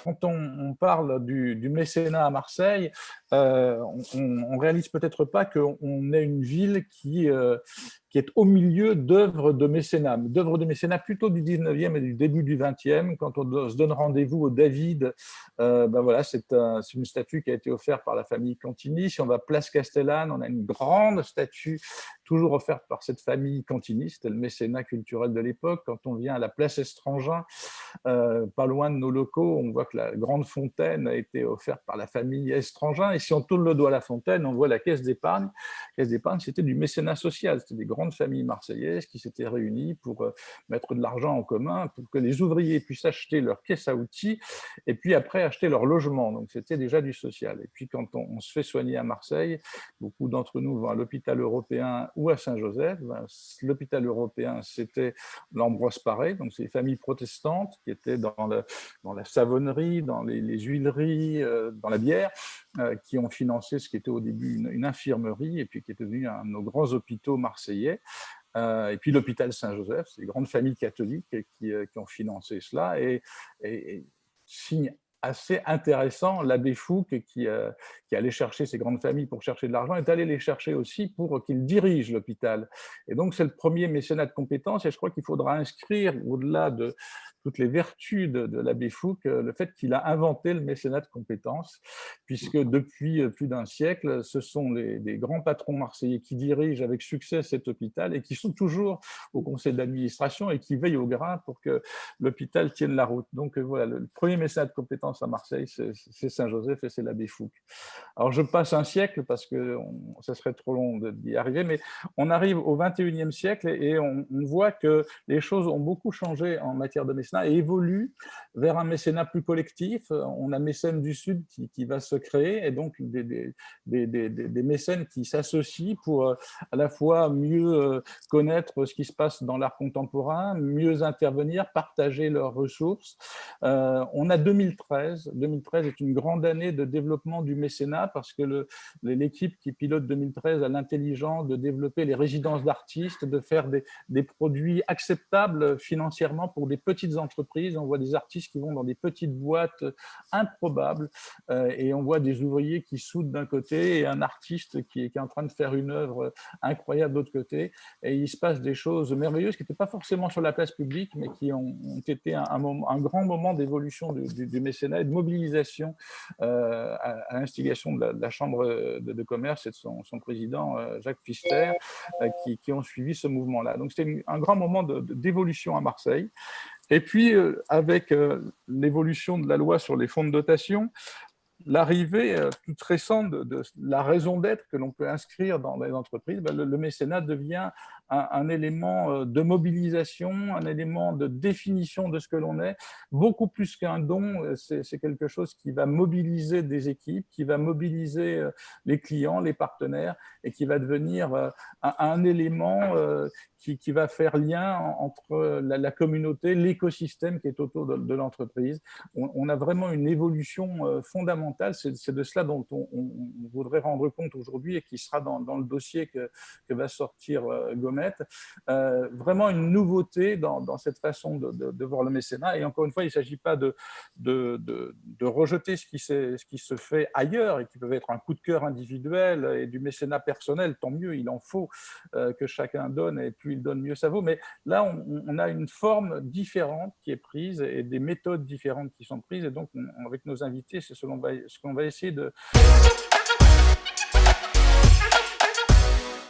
quand on parle du mécénat à Marseille, on réalise peut-être pas qu'on est une ville qui est au milieu d'œuvres de mécénat plutôt du 19e et du début du 20e. Quand on se donne rendez-vous au David, ben voilà, c'est une statue qui a été offerte par la famille Cantini. Si on va place Castellane, on a une grande statue toujours offerte par cette famille Cantini. C'était le mécénat culturel de l'époque. Quand on vient à la place Estrangin, pas loin de nos locaux, on voit que la grande fontaine a été offerte par la famille Estrangin. Et si on tourne le doigt à la fontaine, on voit la caisse d'épargne. La caisse d'épargne, c'était du mécénat social. C'était des grandes familles marseillaises qui s'étaient réunies pour mettre de l'argent en commun, pour que les ouvriers puissent acheter leur caisse à outils et puis après acheter leur logement. Donc c'était déjà du social. Et puis quand on se fait soigner à Marseille, beaucoup d'entre nous vont à l'hôpital européen ou à Saint-Joseph. L'hôpital européen, c'était l'Ambroise Paré, donc c'est les familles protestantes qui étaient dans la savonnerie, dans les huileries, dans la bière, qui ont financé ce qui était au début une infirmerie et puis qui est devenu un de nos grands hôpitaux marseillais. Et puis l'hôpital Saint-Joseph, c'est les grandes familles catholiques qui ont financé cela. Et signe assez intéressant, l'abbé Fouque, qui allait chercher ces grandes familles pour chercher de l'argent, est allé les chercher aussi pour qu'ils dirigent l'hôpital. Et donc, c'est le premier mécénat de compétences, et je crois qu'il faudra inscrire, au-delà de toutes les vertus de l'abbé Fouque, le fait qu'il a inventé le mécénat de compétences, puisque depuis plus d'un siècle, ce sont des grands patrons marseillais qui dirigent avec succès cet hôpital et qui sont toujours au conseil d'administration et qui veillent au grain pour que l'hôpital tienne la route. Donc voilà, le premier mécénat de compétences à Marseille, c'est Saint-Joseph et c'est l'abbé Fouque. Alors je passe un siècle parce que ça serait trop long d'y arriver, mais on arrive au 21e siècle et on voit que les choses ont beaucoup changé en matière de mécénat et évoluent vers un mécénat plus collectif. On a Mécènes du Sud qui va se créer et donc des mécènes qui s'associent pour à la fois mieux connaître ce qui se passe dans l'art contemporain, mieux intervenir, partager leurs ressources. On a 2013. 2013 est une grande année de développement du mécénat parce que l'équipe qui pilote 2013 a l'intelligence de développer les résidences d'artistes, de faire des produits acceptables financièrement pour des petites entreprises. On voit des artistes qui vont dans des petites boîtes improbables et on voit des ouvriers qui soudent d'un côté et un artiste qui est en train de faire une œuvre incroyable de l'autre côté. Et il se passe des choses merveilleuses qui n'étaient pas forcément sur la place publique, mais qui ont été un grand moment d'évolution du mécénat et de mobilisation à l'instigation de la Chambre de commerce et de son président Jacques Pfister, qui ont suivi ce mouvement-là. Donc c'était un grand moment d'évolution à Marseille. Et puis, avec l'évolution de la loi sur les fonds de dotation, l'arrivée toute récente de la raison d'être que l'on peut inscrire dans les entreprises, le mécénat devient un élément de mobilisation, un élément de définition de ce que l'on est, beaucoup plus qu'un don. C'est quelque chose qui va mobiliser des équipes, qui va mobiliser les clients, les partenaires, et qui va devenir un élément qui va faire lien entre la communauté, l'écosystème qui est autour de l'entreprise. On a vraiment une évolution fondamentale. C'est de cela dont on voudrait rendre compte aujourd'hui et qui sera dans le dossier que va sortir Gomet. Vraiment une nouveauté dans cette façon de voir le mécénat. Et encore une fois, il ne s'agit pas de rejeter ce qui se fait ailleurs et qui peut être un coup de cœur individuel et du mécénat personnel. Tant mieux, il en faut que chacun donne et plus il donne, mieux ça vaut. Mais là, on a une forme différente qui est prise et des méthodes différentes qui sont prises. Et donc, avec nos invités, c'est ce qu'on va essayer de